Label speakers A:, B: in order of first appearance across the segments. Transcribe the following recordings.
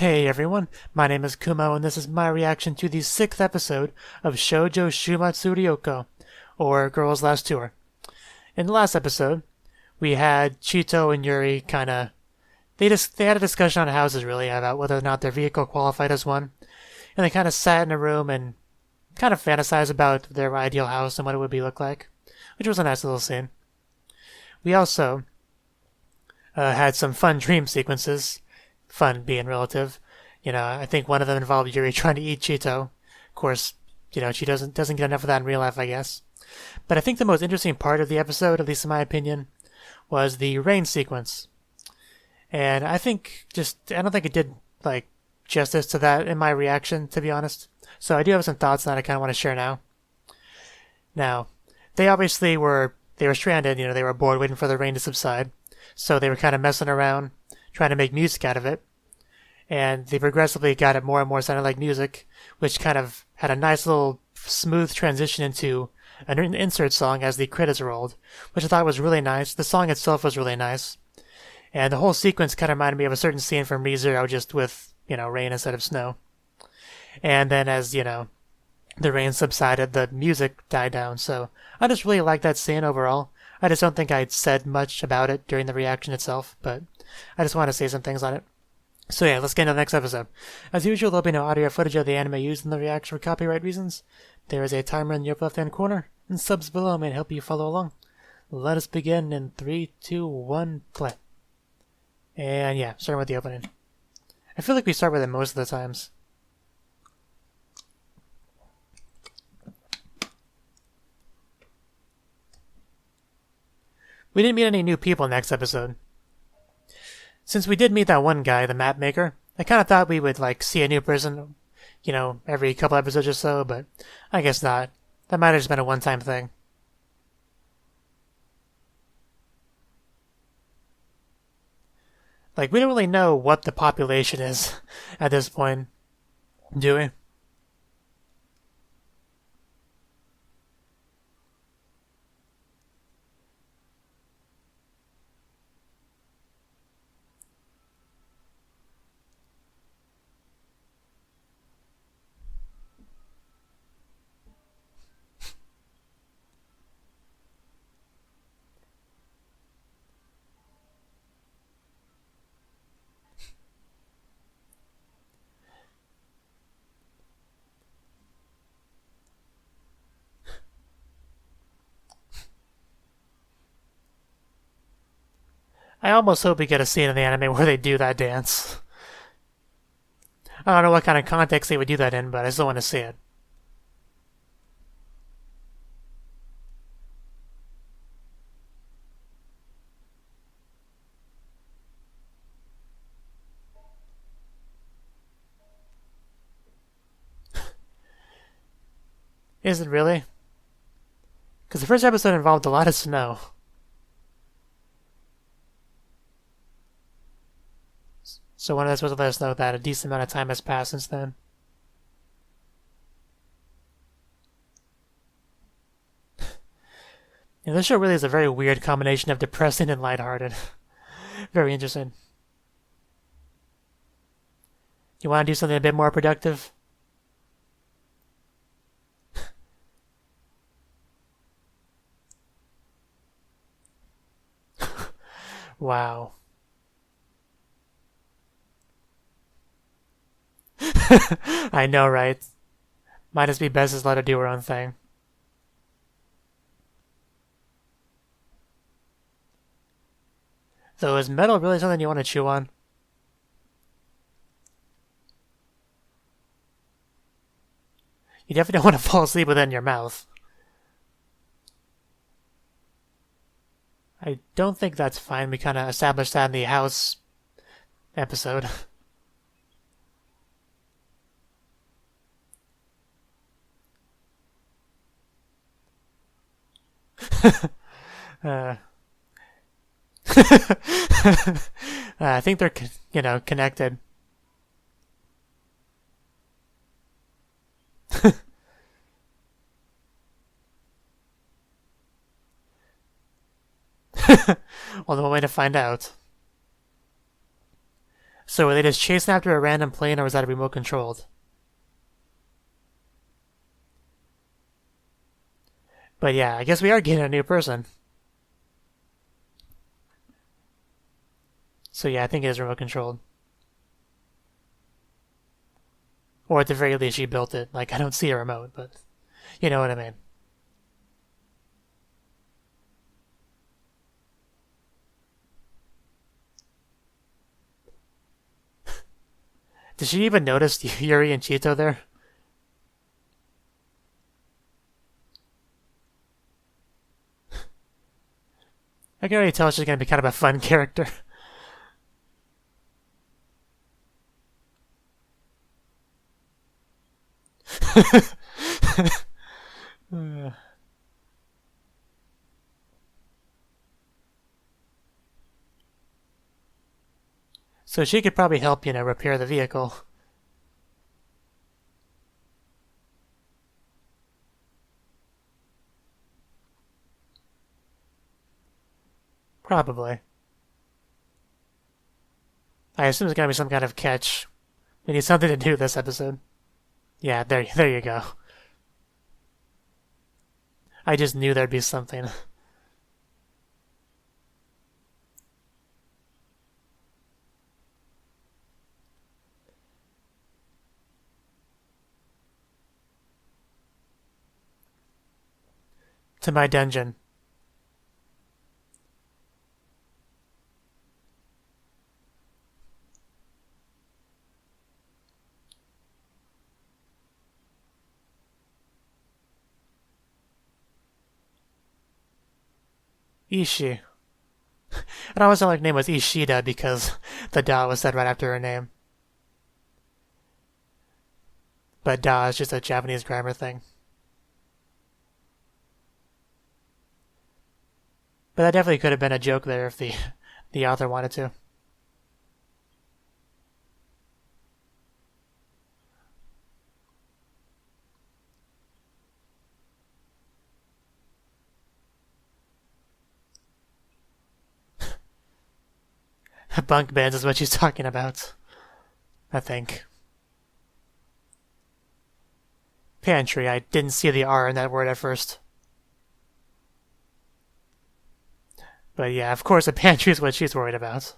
A: Hey everyone, my name is Kumo and this is my reaction to the 6th episode of Shoujo Shuumatsu Ryokou, or Girls Last Tour. In the last episode, we had Chito and Yuri they had a discussion on houses really about whether or not their vehicle qualified as one, and they kind of sat in a room and kind of fantasized about their ideal house and what it would look like, which was a nice little scene. We also had some fun dream sequences. Fun being relative. I think one of them involved Yuri trying to eat Chito. Of course, she doesn't get enough of that in real life, I guess. But I think the most interesting part of the episode, at least in my opinion, was the rain sequence. And I don't think it did justice to that in my reaction, to be honest. So I do have some thoughts that I kind of want to share now. Now, they obviously were stranded. They were bored waiting for the rain to subside. So they were kind of messing around, trying to make music out of it. And they progressively got it more and more sounding like music, which kind of had a nice little smooth transition into an insert song as the credits rolled, which I thought was really nice. The song itself was really nice. And the whole sequence kind of reminded me of a certain scene from ReZero, just with, rain instead of snow. And then as, the rain subsided, the music died down. So I just really liked that scene overall. I just don't think I'd said much about it during the reaction itself, but I just want to say some things on it. So yeah, let's get into the next episode. As usual, there'll be no audio or footage of the anime used in the reaction for copyright reasons. There is a timer in the upper left-hand corner, and subs below may help you follow along. Let us begin in 3, 2, 1, play. And yeah, starting with the opening. I feel like we start with it most of the times. We didn't meet any new people next episode. Since we did meet that one guy, the map maker, I kind of thought we would see a new person, every couple episodes or so, but I guess not. That might have just been a one-time thing. We don't really know what the population is at this point, do we? I almost hope we get a scene in the anime where they do that dance. I don't know what kind of context they would do that in, but I still want to see it. Is it really? Because the first episode involved a lot of snow. So when are they supposed to let us know that a decent amount of time has passed since then? This show really is a very weird combination of depressing and lighthearted. Very interesting. You want to do something a bit more productive? Wow. I know, right? Might just be best to let her do her own thing. So is metal really something you want to chew on? You definitely don't want to fall asleep with it in your mouth. I don't think that's fine. We kind of established that in the house episode. I think they're, connected. Well, the way to find out. So were they just chasing after a random plane, or was that remote controlled? But yeah, I guess we are getting a new person. So yeah, I think it is remote controlled. Or at the very least, she built it. Like, I don't see a remote, but you know what I mean. Did she even notice Yuri and Cheeto there? I can already tell she's going to be kind of a fun character. So she could probably help, repair the vehicle. Probably. I assume there's going to be some kind of catch. We need something to do this episode. Yeah, there you go. I just knew there'd be something. To my dungeon. Ishii. And I always thought her name was Ishida because the da was said right after her name. But da is just a Japanese grammar thing. But that definitely could have been a joke there if the author wanted to. Bunk beds is what she's talking about. I think. Pantry. I didn't see the R in that word at first. But yeah, of course a pantry is what she's worried about.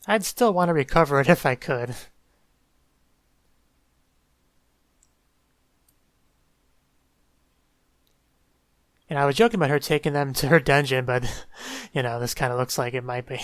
A: I'd still want to recover it if I could. And I was joking about her taking them to her dungeon, but, this kind of looks like it might be.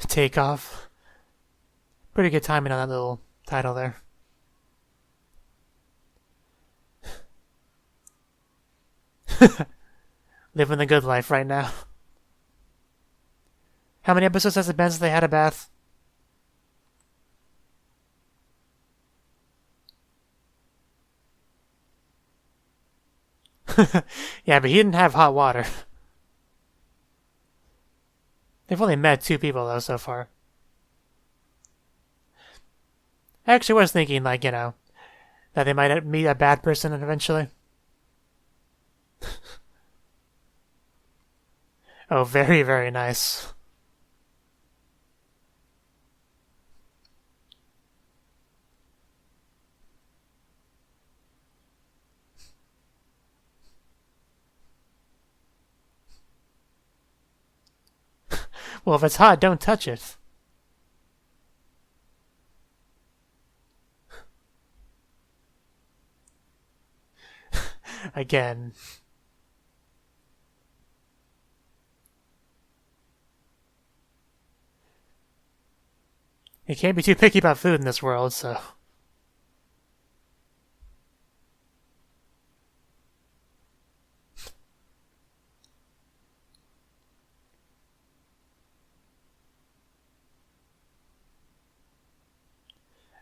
A: Takeoff. Pretty good timing on that little title there. Living the good life right now. How many episodes has it been since they had a bath? Yeah, but he didn't have hot water. They've only met 2 people, though, so far. I actually was thinking, that they might meet a bad person eventually. Oh, very, very nice. Well, if it's hot, don't touch it. Again. You can't be too picky about food in this world, so...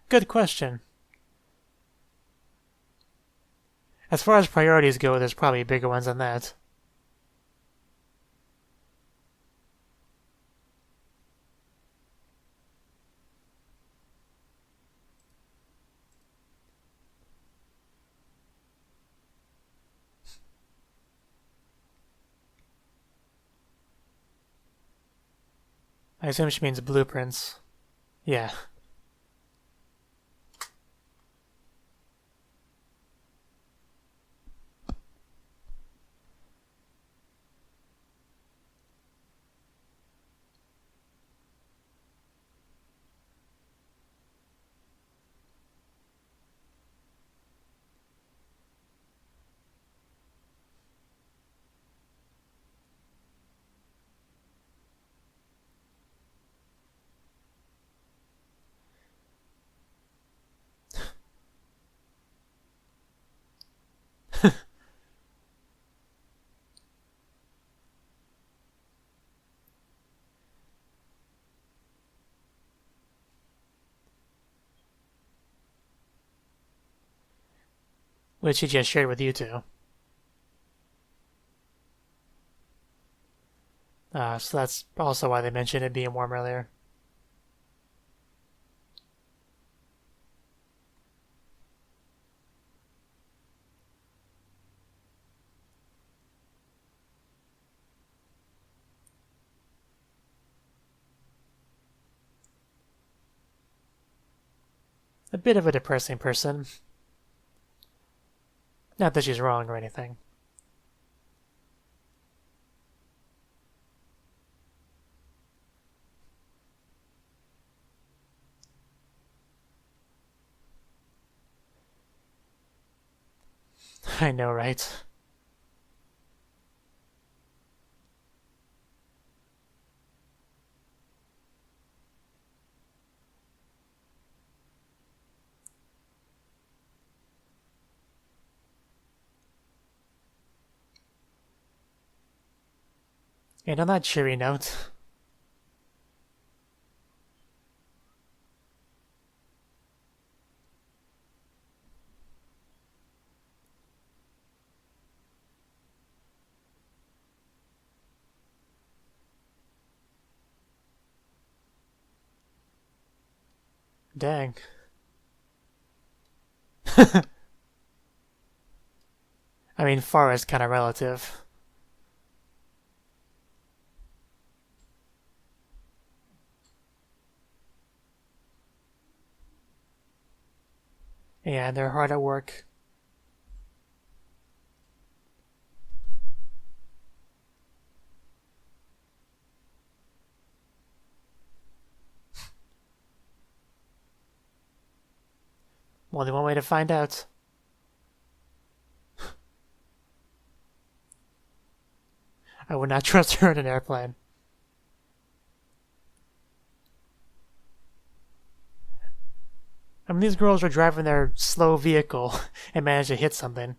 A: Good question. As far as priorities go, there's probably bigger ones than that. I assume she means blueprints. Yeah. Which he just shared with you two. So that's also why they mentioned it being warm earlier. A bit of a depressing person. Not that she's wrong or anything. I know, right? And on that cheery note, dang. I mean, far is kind of relative. Yeah, they're hard at work. Only one way to find out. I would not trust her in an airplane. I mean, these girls are driving their slow vehicle and managed to hit something.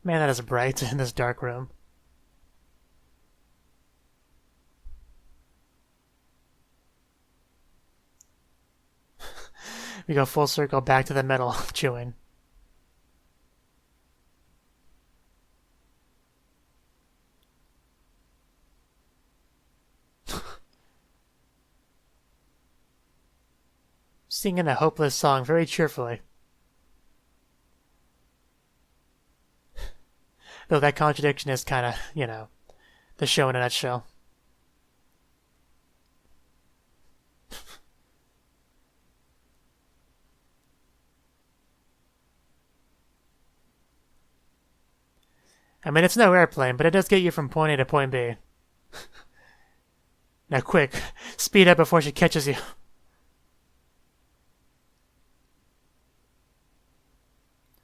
A: Man, that is bright in this dark room. We go full circle back to the metal chewing. Singing a hopeless song very cheerfully. Though that contradiction is kind of, the show in a nutshell. I mean, it's no airplane, but it does get you from point A to point B. Now quick, speed up before she catches you. I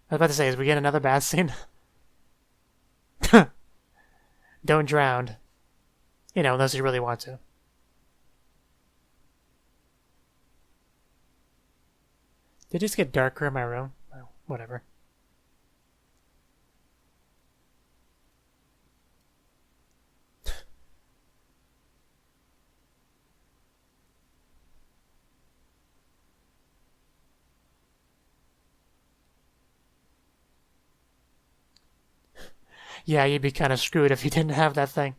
A: was about to say, is we get another bath scene? Don't drown. Unless you really want to. Did it just get darker in my room? Oh, whatever. Yeah, you'd be kind of screwed if you didn't have that thing.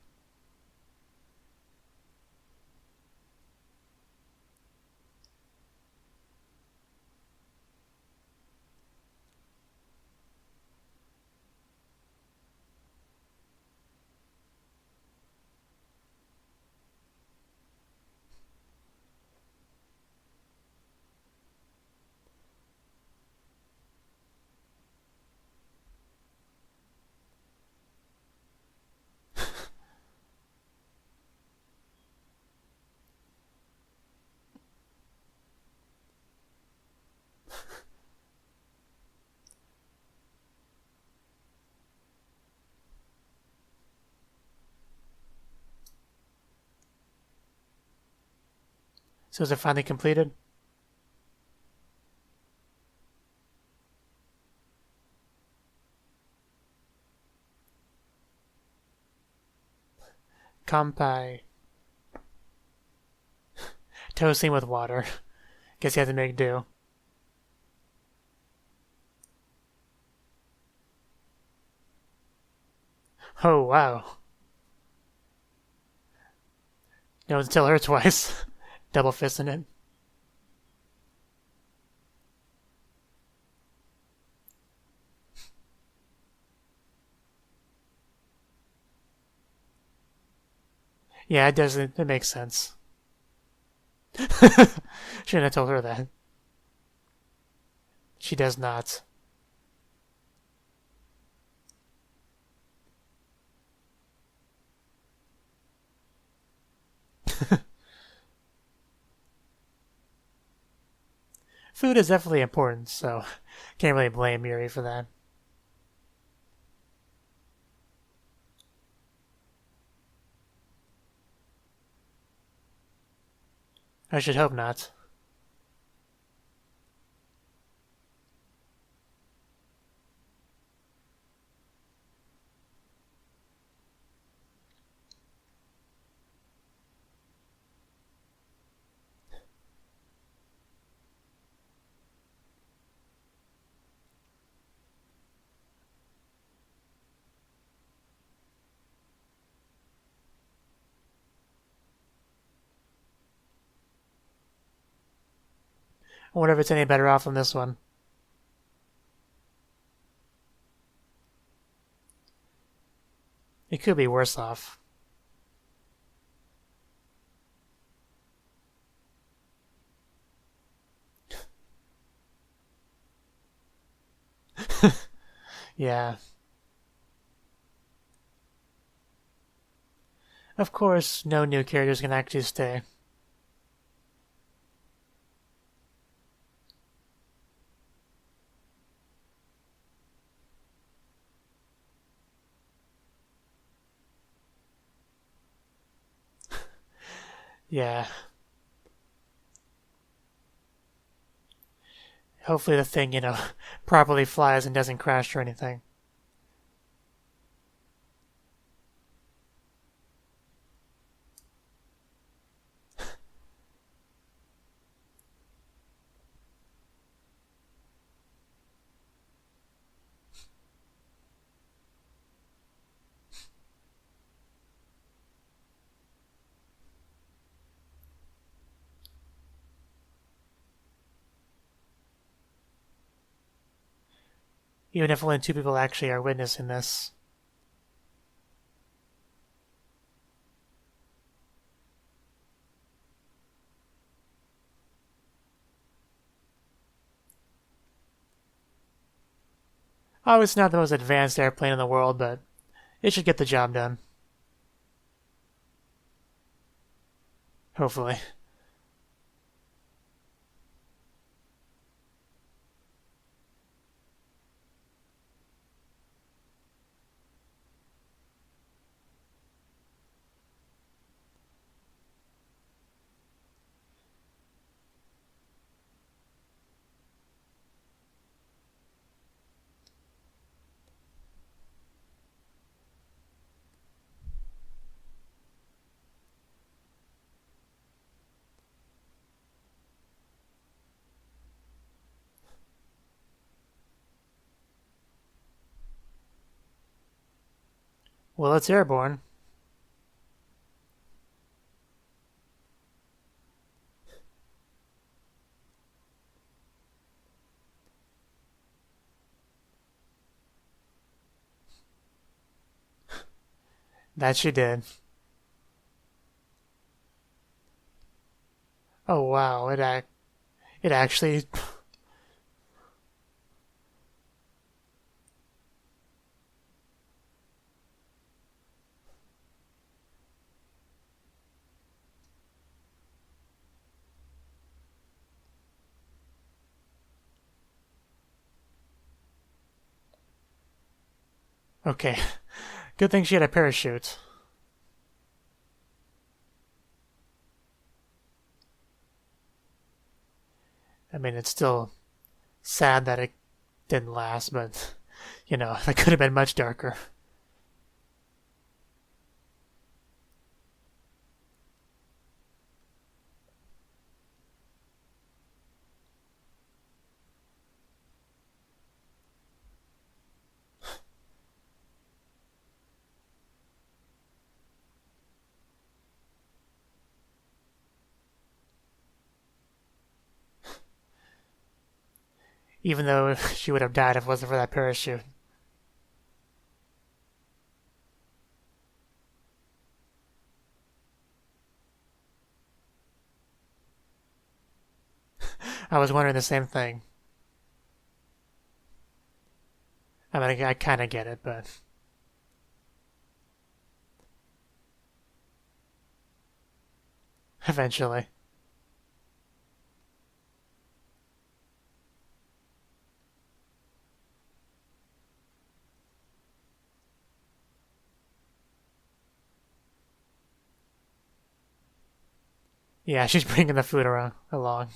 A: So is it finally completed? Kampai. Toasting with water. Guess you have to make do. Oh, wow. No, tell her twice. Double fisting it. Yeah, it doesn't. It makes sense. Shouldn't have told her that. She does not. Food is definitely important, so can't really blame Yuri for that. I should hope not. I wonder if it's any better off than this one. It could be worse off. Yeah. Of course, no new characters can actually stay. Yeah. Hopefully the thing, properly flies and doesn't crash or anything. Even if only 2 people actually are witnessing this. Oh, it's not the most advanced airplane in the world, but it should get the job done. Hopefully. Well, it's airborne. That she did. Oh wow, it actually. Okay, good thing she had a parachute. I mean, it's still sad that it didn't last, but you know, that could have been much darker. Even though she would have died if it wasn't for that parachute. I was wondering the same thing. I mean, I kind of get it, but eventually. Yeah, she's bringing the food around along.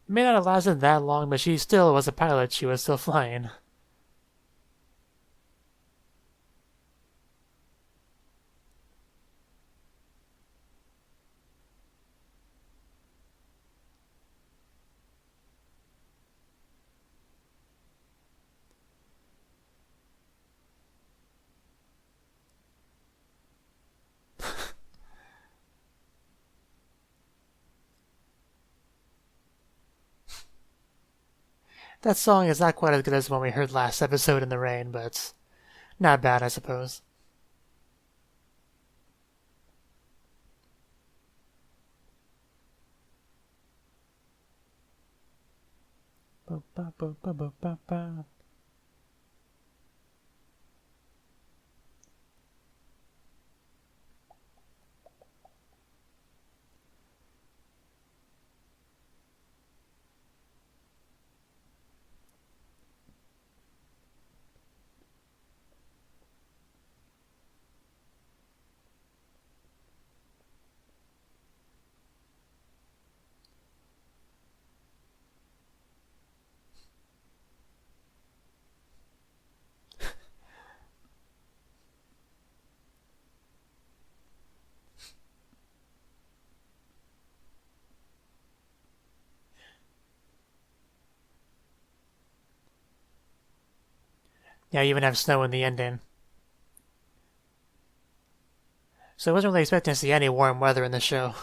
A: It may not have lasted that long, but she still was a pilot. She was still flying. That song is not quite as good as the one we heard last episode in the rain, but it's not bad, I suppose. Ba, ba, ba, ba, ba, ba, ba. Yeah, you even have snow in the ending. So I wasn't really expecting to see any warm weather in the show.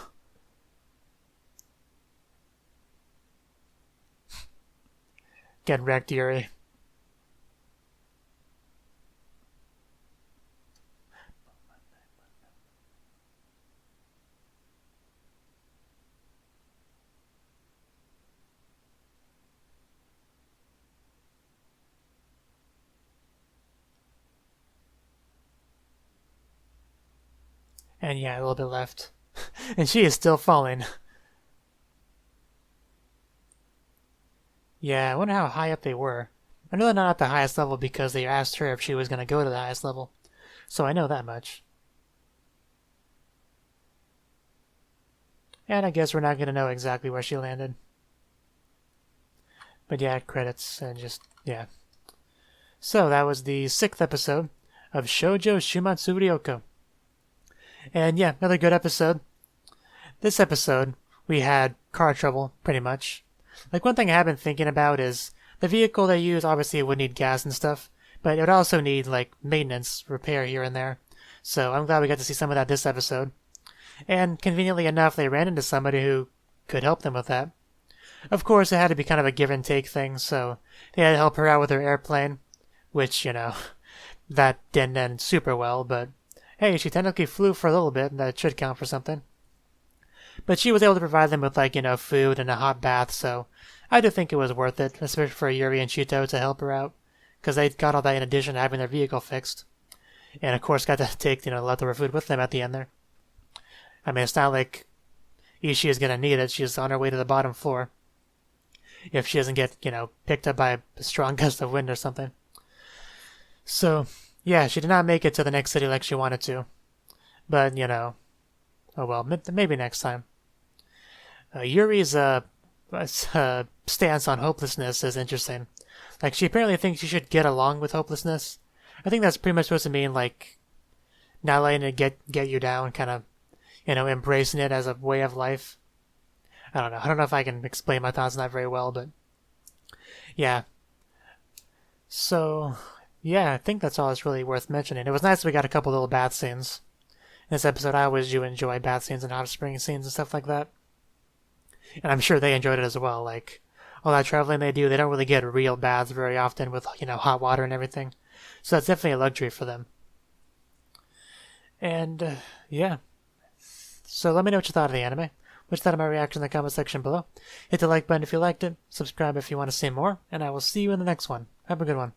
A: Get wrecked, Yuri. And yeah, a little bit left. And she is still falling. Yeah, I wonder how high up they were. I know they're not at the highest level because they asked her if she was going to go to the highest level. So I know that much. And I guess we're not going to know exactly where she landed. But yeah, credits and just, yeah. So that was the 6th episode of Shoujo Shuumatsu Ryokou. And yeah, another good episode. This episode, we had car trouble, pretty much. Like, one thing I have been thinking about is the vehicle they use obviously would need gas and stuff, but it would also need, like, maintenance, repair here and there. So I'm glad we got to see some of that this episode. And conveniently enough, they ran into somebody who could help them with that. Of course, it had to be kind of a give and take thing, so they had to help her out with her airplane, which, that didn't end super well, but hey, she technically flew for a little bit, and that should count for something. But she was able to provide them with, food and a hot bath, so I do think it was worth it, especially for Yuri and Chito to help her out, because they got all that in addition to having their vehicle fixed. And of course, got to take, leftover food with them at the end there. I mean, it's not like Ishii is going to need it. She's on her way to the bottom floor. If she doesn't get, picked up by a strong gust of wind or something. So, yeah, she did not make it to the next city like she wanted to. But, oh well, maybe next time. Yuri's stance on hopelessness is interesting. Like, she apparently thinks you should get along with hopelessness. I think that's pretty much supposed to mean, like, not letting it get you down, kind of, embracing it as a way of life. I don't know. I don't know if I can explain my thoughts on that very well, but yeah. So, yeah, I think that's all that's really worth mentioning. It was nice that we got a couple little bath scenes in this episode. I always do enjoy bath scenes and hot spring scenes and stuff like that. And I'm sure they enjoyed it as well. Like, all that traveling they do, they don't really get real baths very often with, hot water and everything. So that's definitely a luxury for them. And, yeah. So let me know what you thought of the anime. What you thought of my reaction in the comment section below. Hit the like button if you liked it. Subscribe if you want to see more. And I will see you in the next one. Have a good one.